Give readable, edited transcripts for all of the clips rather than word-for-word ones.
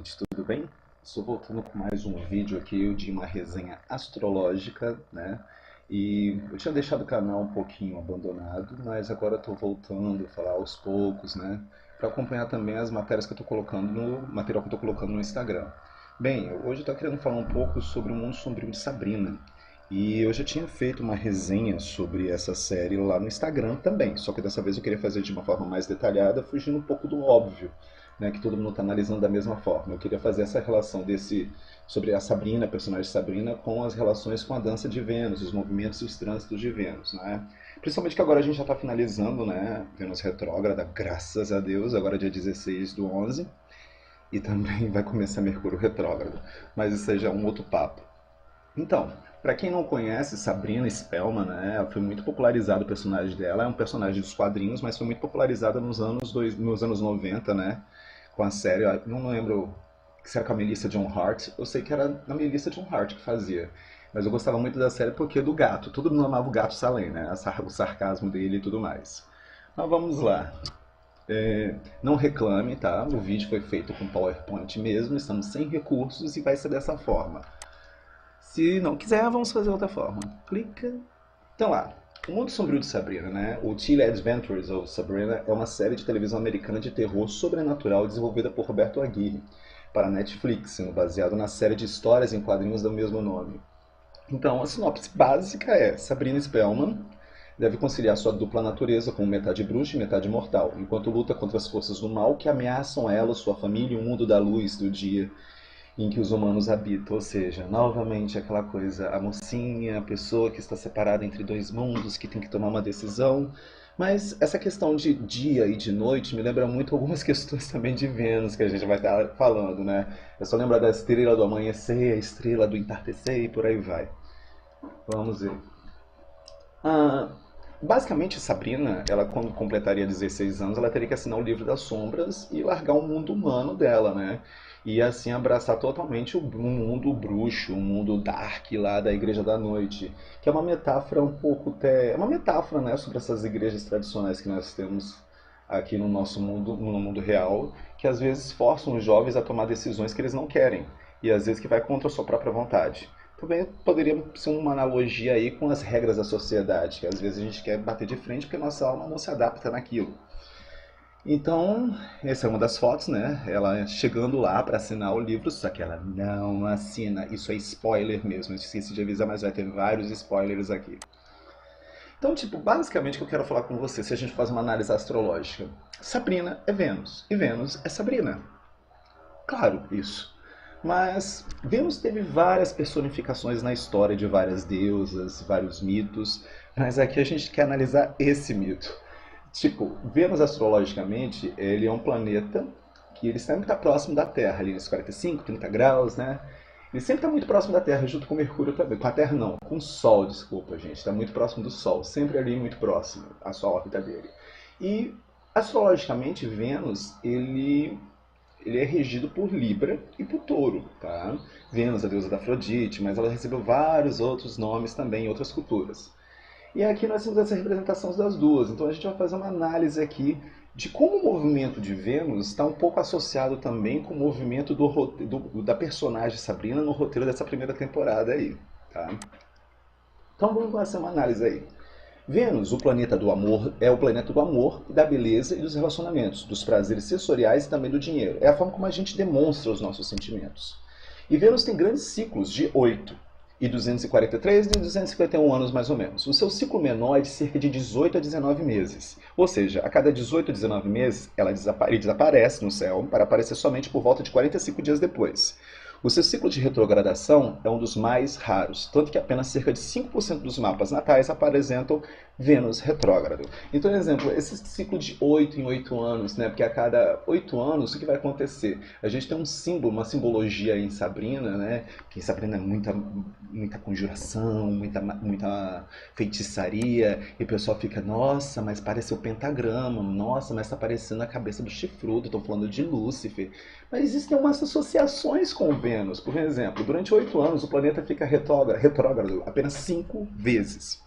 gente, tudo bem? Estou voltando com mais um vídeo aqui de uma resenha astrológica, né? E eu tinha deixado o canal um pouquinho abandonado, mas agora estou voltando a falar aos poucos, né? Para acompanhar também as matérias que eu estou colocando no material que eu estou colocando no Instagram. Bem, hoje eu estou querendo falar um pouco sobre o Mundo Sombrio de Sabrina. E eu já tinha feito uma resenha sobre essa série lá no Instagram também, só que dessa vez eu queria fazer de uma forma mais detalhada, fugindo um pouco do óbvio, né, que todo mundo está analisando da mesma forma. Eu queria fazer essa relação sobre a Sabrina, a personagem Sabrina, com as relações com a dança de Vênus, os movimentos e os trânsitos de Vênus, né? Principalmente que agora a gente já está finalizando, né, Vênus retrógrada, graças a Deus, agora é dia 16 do 11, e também vai começar Mercúrio retrógrado, mas isso aí já é um outro papo. Então, para quem não conhece, Sabrina Spellman, né, foi muito popularizado o personagem dela, é um personagem dos quadrinhos, mas foi muito popularizada nos anos 90, né, com a série, eu não lembro se era com a Melissa John Hart, eu sei que era a Melissa John Hart que fazia, mas eu gostava muito da série porque do gato, todo mundo amava o gato Salem, né, o sarcasmo dele e tudo mais. Mas vamos lá. Não reclame, tá? O vídeo foi feito com PowerPoint mesmo, estamos sem recursos e vai ser dessa forma. Se não quiser, vamos fazer outra forma. Clica. Então lá, O Mundo Sombrio de Sabrina, né? O Chilly Adventures of Sabrina é uma série de televisão americana de terror sobrenatural desenvolvida por Roberto Aguirre para a Netflix, sendo baseado na série de histórias em quadrinhos do mesmo nome. Então, a sinopse básica é: Sabrina Spellman deve conciliar sua dupla natureza como metade bruxa e metade mortal, enquanto luta contra as forças do mal que ameaçam ela, sua família e o mundo da luz do dia em que os humanos habitam, ou seja, novamente aquela coisa, a mocinha, a pessoa que está separada entre dois mundos, que tem que tomar uma decisão. Mas essa questão de dia e de noite me lembra muito algumas questões também de Vênus que a gente vai estar falando, né? É só lembrar da estrela do amanhecer, a estrela do entardecer e por aí vai. Vamos ver. Ah, basicamente, Sabrina, ela quando completaria 16 anos, ela teria que assinar o livro das sombras e largar o mundo humano dela, né? E assim abraçar totalmente o mundo bruxo, o mundo dark lá da Igreja da Noite, que é uma metáfora um pouco é uma metáfora, né, sobre essas igrejas tradicionais que nós temos aqui no nosso mundo, no mundo real, que às vezes forçam os jovens a tomar decisões que eles não querem e às vezes que vai contra a sua própria vontade. Também poderia ser uma analogia aí com as regras da sociedade, que às vezes a gente quer bater de frente porque nossa alma não se adapta naquilo. Então, essa é uma das fotos, né? Ela chegando lá para assinar o livro, só que ela não assina. Isso é spoiler mesmo, eu esqueci de avisar, mas vai ter vários spoilers aqui. Então, tipo, basicamente o que eu quero falar com você, se a gente faz uma análise astrológica. Sabrina é Vênus, e Vênus é Sabrina. Claro, isso. Mas Vênus teve várias personificações na história de várias deusas, vários mitos, mas aqui a gente quer analisar esse mito. Tipo, Vênus astrologicamente, ele é um planeta que ele sempre está próximo da Terra, ali nos 45, 30 graus, né? Ele sempre está muito próximo da Terra, junto com Mercúrio também. Com a Terra não, com o Sol, desculpa, gente. Está muito próximo do Sol, sempre ali muito próximo, a sua órbita dele. E astrologicamente, Vênus, ele é regido por Libra e por Touro, tá? Vênus, a deusa da Afrodite, mas ela recebeu vários outros nomes também em outras culturas. E aqui nós temos essa representação das duas, então a gente vai fazer uma análise aqui de como o movimento de Vênus está um pouco associado também com o movimento da personagem Sabrina no roteiro dessa primeira temporada aí, tá? Então vamos fazer uma análise aí. Vênus, o planeta do amor, é o planeta do amor, da beleza e dos relacionamentos, dos prazeres sensoriais e também do dinheiro. É a forma como a gente demonstra os nossos sentimentos. E Vênus tem grandes ciclos de 8 e 243 e 251 anos mais ou menos. O seu ciclo menor é de cerca de 18 a 19 meses. Ou seja, a cada 18 a 19 meses, ele desaparece no céu para aparecer somente por volta de 45 dias depois. O seu ciclo de retrogradação é um dos mais raros, tanto que apenas cerca de 5% dos mapas natais apresentam Vênus retrógrado. Então, por exemplo, esse ciclo de 8 em 8 anos, né? Porque a cada 8 anos, o que vai acontecer? A gente tem um símbolo, uma simbologia em Sabrina, né? Que em Sabrina é muita conjuração, muita feitiçaria, e o pessoal fica, nossa, mas parece o pentagrama, nossa, mas está parecendo a cabeça do chifrudo, estão falando de Lúcifer. Mas existem umas associações com Vênus. Por exemplo, durante 8 anos o planeta fica retrógrado apenas 5 vezes.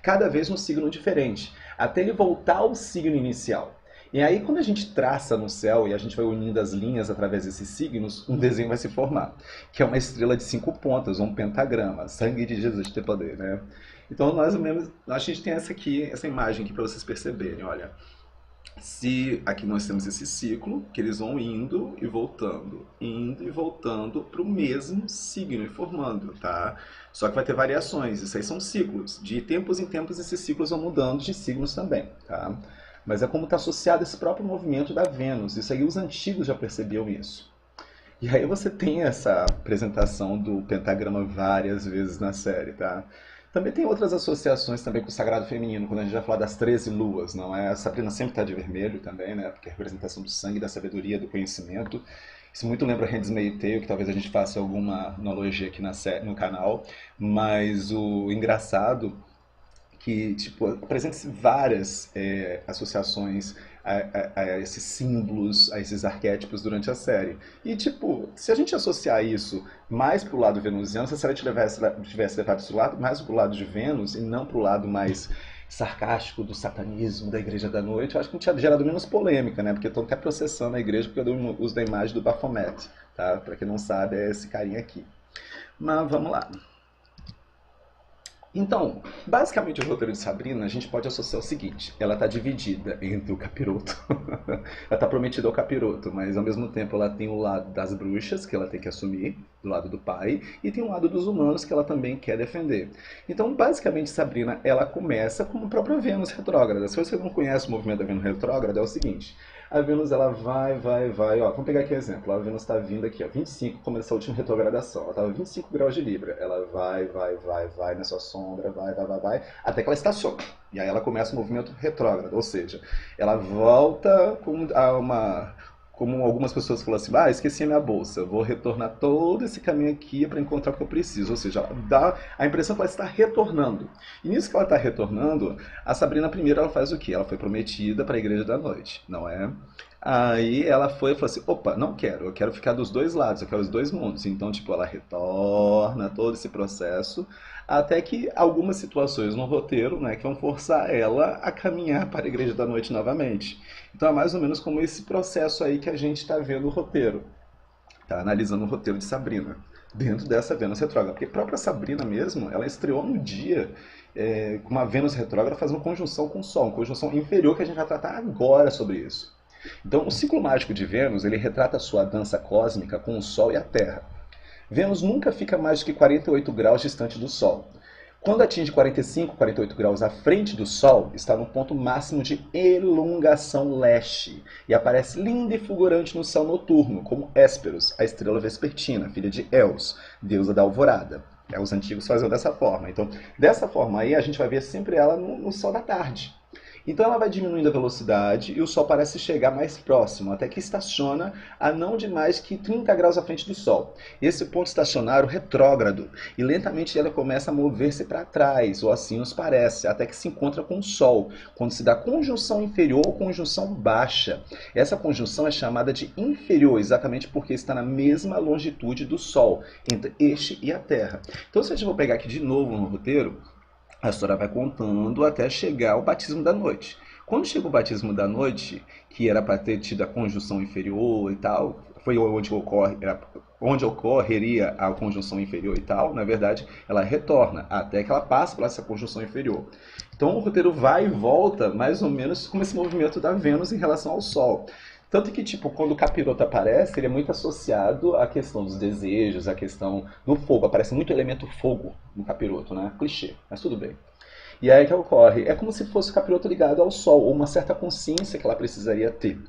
Cada vez um signo diferente, até ele voltar ao signo inicial. E aí, quando a gente traça no céu e a gente vai unindo as linhas através desses signos, um desenho vai se formar, que é uma estrela de 5 pontas, um pentagrama, sangue de Jesus tem poder, né? Então, nós mesmos, a gente tem essa aqui, essa imagem aqui para vocês perceberem, olha. Se aqui nós temos esse ciclo, que eles vão indo e voltando para o mesmo signo e formando, tá? Só que vai ter variações, isso aí são ciclos. De tempos em tempos esses ciclos vão mudando de signos também, tá? Mas é como está associado esse próprio movimento da Vênus, isso aí os antigos já percebiam isso. E aí você tem essa apresentação do pentagrama várias vezes na série, tá? Também tem outras associações também com o sagrado feminino, quando a gente vai falar das 13 luas, não é? A Sabrina sempre está de vermelho também, né? Porque é a representação do sangue, da sabedoria, do conhecimento. Isso muito lembra Handmaid's Tale, que talvez a gente faça alguma analogia aqui no canal. Mas o engraçado que tipo, apresenta-se várias associações a esses símbolos, a esses arquétipos durante a série. E, tipo, se a gente associar isso mais pro lado venusiano, se a série tivesse levado isso mais pro lado de Vênus e não pro lado mais sarcástico do satanismo, da Igreja da Noite, eu acho que não tinha gerado menos polêmica, né? Porque estão até processando a igreja porque eu uso da imagem do Baphomet, tá? Pra quem não sabe, é esse carinha aqui. Mas vamos lá. Então, basicamente o roteiro de Sabrina a gente pode associar o seguinte: ela está dividida entre o capiroto, ela está prometida ao capiroto, mas ao mesmo tempo ela tem o lado das bruxas, que ela tem que assumir, do lado do pai, e tem o lado dos humanos que ela também quer defender. Então, basicamente, Sabrina, ela começa como a própria Vênus retrógrada. Se você não conhece o movimento da Vênus retrógrada, é o seguinte: a Vênus ela vai, ó, vamos pegar aqui um exemplo, a Vênus está vindo aqui, ó, 25, como essa última retrogradação, ela estava 25 graus de Libra, ela vai na sua sombra, vai, até que ela estaciona, e aí ela começa o movimento retrógrado, ou seja, ela volta como algumas pessoas falam assim, esqueci a minha bolsa, eu vou retornar todo esse caminho aqui para encontrar o que eu preciso. Ou seja, dá a impressão que ela está retornando. E nisso que ela está retornando, a Sabrina primeiro ela faz o quê? Ela foi prometida para a Igreja da Noite, não é? Aí ela foi e falou assim, opa, não quero, eu quero ficar dos dois lados, eu quero os dois mundos. Então, tipo, ela retorna todo esse processo, até que algumas situações no roteiro, né, que vão forçar ela a caminhar para a Igreja da Noite novamente. Então é mais ou menos como esse processo aí que a gente está vendo o roteiro, tá analisando o roteiro de Sabrina, dentro dessa Vênus retrógrada. Porque a própria Sabrina mesmo, ela estreou no dia com uma Vênus retrógrada fazendo conjunção com o Sol, uma conjunção inferior que a gente vai tratar agora sobre isso. Então o ciclo mágico de Vênus, ele retrata a sua dança cósmica com o Sol e a Terra. Vênus nunca fica mais do que 48 graus distante do Sol. Quando atinge 45, 48 graus à frente do Sol, está no ponto máximo de elongação leste e aparece linda e fulgurante no céu noturno, como Hésperos, a estrela vespertina, filha de Eos, deusa da alvorada. Os antigos faziam dessa forma. Então, dessa forma aí, a gente vai ver sempre ela no sol da tarde. Então ela vai diminuindo a velocidade e o Sol parece chegar mais próximo, até que estaciona a não de mais que 30 graus à frente do Sol. Esse ponto estacionário retrógrado, e lentamente ela começa a mover-se para trás, ou assim nos parece, até que se encontra com o Sol, quando se dá conjunção inferior ou conjunção baixa. Essa conjunção é chamada de inferior, exatamente porque está na mesma longitude do Sol, entre este e a Terra. Então se a gente for pegar aqui de novo no roteiro, a história vai contando até chegar ao batismo da noite. Quando chega o batismo da noite, que era para ter tido a conjunção inferior e tal, foi onde ocorreria a conjunção inferior e tal, na verdade, ela retorna até que ela passe por essa conjunção inferior. Então o roteiro vai e volta mais ou menos como esse movimento da Vênus em relação ao Sol. Tanto que, tipo, quando o capiroto aparece, ele é muito associado à questão dos desejos, à questão do fogo. Aparece muito elemento fogo no capiroto, né? Clichê, mas tudo bem. E aí que ocorre? É como se fosse o capiroto ligado ao Sol, ou uma certa consciência que ela precisaria ter.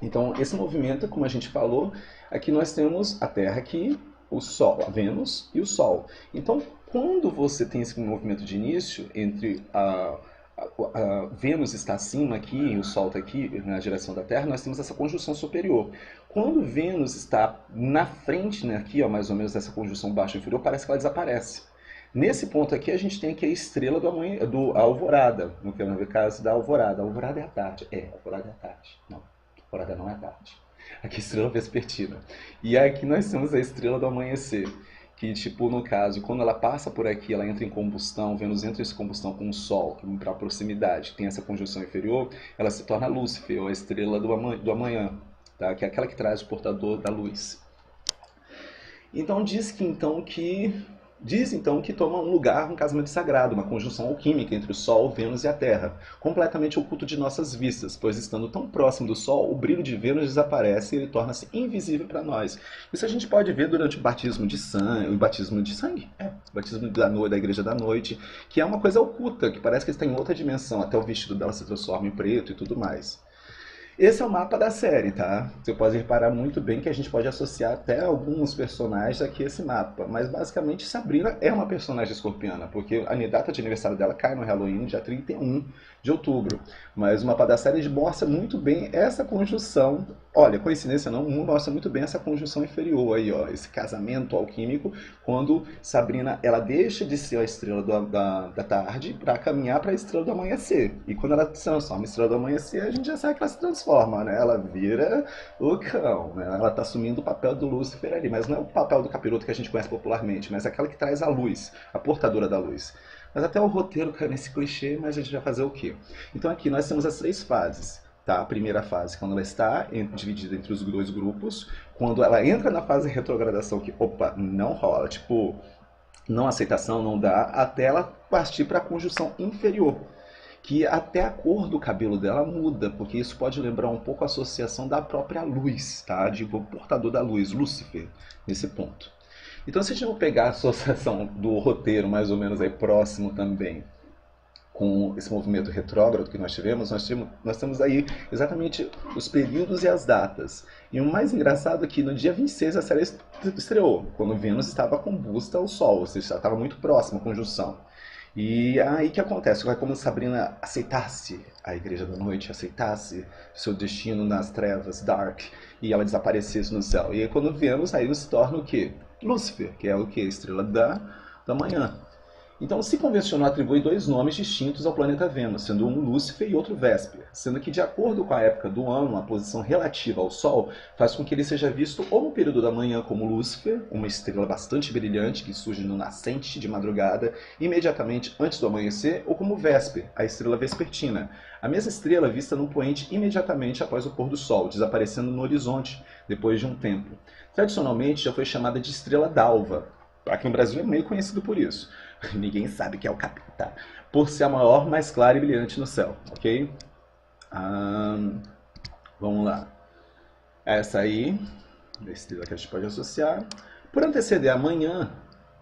Então, esse movimento, como a gente falou, aqui nós temos a Terra aqui, o Sol, a Vênus e o Sol. Então, quando você tem esse movimento de início entre a Vênus está acima aqui e o Sol está aqui na direção da Terra, nós temos essa conjunção superior. Quando Vênus está na frente, né, aqui, ó, mais ou menos dessa conjunção baixa inferior, parece que ela desaparece. Nesse ponto aqui a gente tem aqui a estrela do alvorada, no caso da alvorada. A alvorada é a tarde. A alvorada é a tarde. Não, a alvorada não é a tarde. Aqui é a estrela vespertina. E aqui nós temos a estrela do amanhecer, que, tipo, no caso, quando ela passa por aqui, ela entra em combustão, Vênus entra em combustão com o Sol, que para proximidade tem essa conjunção inferior, ela se torna Lúcifer, ou a estrela do amanhã, tá? Que é aquela que traz o portador da luz. Então diz então que toma um lugar, um casamento sagrado, uma conjunção alquímica entre o Sol, Vênus e a Terra, completamente oculto de nossas vistas, pois estando tão próximo do Sol, o brilho de Vênus desaparece e ele torna-se invisível para nós. Isso a gente pode ver durante o batismo de sangue, o batismo da Igreja da Noite, que é uma coisa oculta, que parece que está em outra dimensão, até o vestido dela se transforma em preto e tudo mais. Esse é o mapa da série, tá? Você pode reparar muito bem que a gente pode associar até alguns personagens aqui a esse mapa. Mas basicamente Sabrina é uma personagem escorpiana, porque a data de aniversário dela cai no Halloween, dia 31 de outubro. Mas o mapa da série mostra muito bem essa conjunção. Olha, coincidência não, mostra muito bem essa conjunção inferior aí, ó. Esse casamento alquímico, quando Sabrina ela deixa de ser a estrela da tarde para caminhar para a estrela do amanhecer. E quando ela se transforma em estrela do amanhecer, a gente já sabe que ela se transforma, né? Ela vira o cão, né? Ela está assumindo o papel do Lúcifer ali, mas não é o papel do capiroto que a gente conhece popularmente, mas é aquela que traz a luz, a portadora da luz. Mas até o roteiro cai nesse clichê, mas a gente vai fazer o quê? Então aqui nós temos as 3 fases. Tá? A primeira fase, quando ela está dividida entre os 2 grupos, quando ela entra na fase de retrogradação, que, opa, não rola, tipo, não aceitação, não dá, até ela partir para a conjunção inferior, que até a cor do cabelo dela muda, porque isso pode lembrar um pouco a associação da própria luz, tá? De portador da luz, Lúcifer, nesse ponto. Então, se a gente for pegar a associação do roteiro mais ou menos aí próximo também com esse movimento retrógrado que nós temos aí exatamente os períodos e as datas. E o mais engraçado é que no dia 26 a série estreou, quando Vênus estava combusta ao Sol, ou seja, estava muito próxima a conjunção. E aí que acontece? É como Sabrina aceitasse a Igreja da Noite, aceitasse seu destino nas trevas, Dark, e ela desaparecesse no céu. E aí quando Vênus, aí se torna o quê? Lúcifer, que é o quê? Estrela da manhã. Então se convencionou atribuir 2 nomes distintos ao planeta Vênus, sendo um Lúcifer e outro Vésper, sendo que de acordo com a época do ano, a posição relativa ao Sol faz com que ele seja visto ou no período da manhã como Lúcifer, uma estrela bastante brilhante que surge no nascente de madrugada, imediatamente antes do amanhecer, ou como Vésper, a estrela vespertina, a mesma estrela vista no poente imediatamente após o pôr do Sol, desaparecendo no horizonte depois de um tempo. Tradicionalmente já foi chamada de estrela d'alva. Aqui no Brasil é meio conhecido por isso. Ninguém sabe que é o capeta, tá? Por ser a maior, mais clara e brilhante no céu, ok? Vamos lá. Essa aí, a estrela que a gente pode associar. Por anteceder a manhã,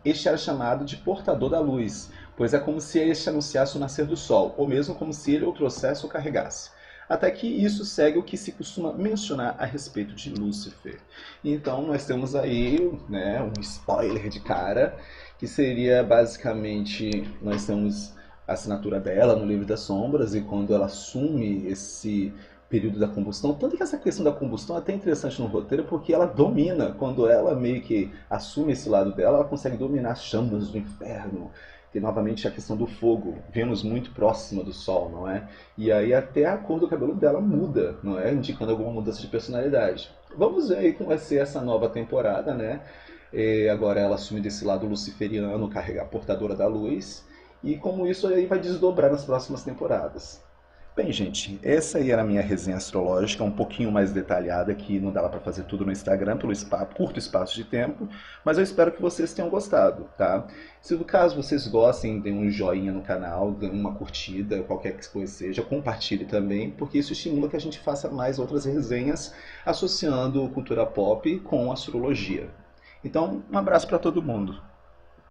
este era chamado de portador da luz, pois é como se este anunciasse o nascer do sol, ou mesmo como se ele o trouxesse ou carregasse. Até que isso segue o que se costuma mencionar a respeito de Lúcifer. Então nós temos aí, né, um spoiler de cara, que seria basicamente, nós temos a assinatura dela no Livro das Sombras, e quando ela assume esse período da combustão, tanto que essa questão da combustão é até interessante no roteiro, porque ela domina, quando ela meio que assume esse lado dela, ela consegue dominar as chamas do inferno, que novamente a questão do fogo, Vênus muito próxima do Sol, não é? E aí até a cor do cabelo dela muda, não é? Indicando alguma mudança de personalidade. Vamos ver aí como vai ser essa nova temporada, né? E agora ela assume desse lado luciferiano, carregar a portadora da luz, e como isso aí vai desdobrar nas próximas temporadas. Bem, gente, essa aí era a minha resenha astrológica, um pouquinho mais detalhada, que não dava para fazer tudo no Instagram pelo curto espaço de tempo, mas eu espero que vocês tenham gostado, tá? Se do caso vocês gostem, dêem um joinha no canal, dêem uma curtida, qualquer que coisa seja, compartilhe também, porque isso estimula que a gente faça mais outras resenhas associando cultura pop com astrologia. Então, um abraço para todo mundo.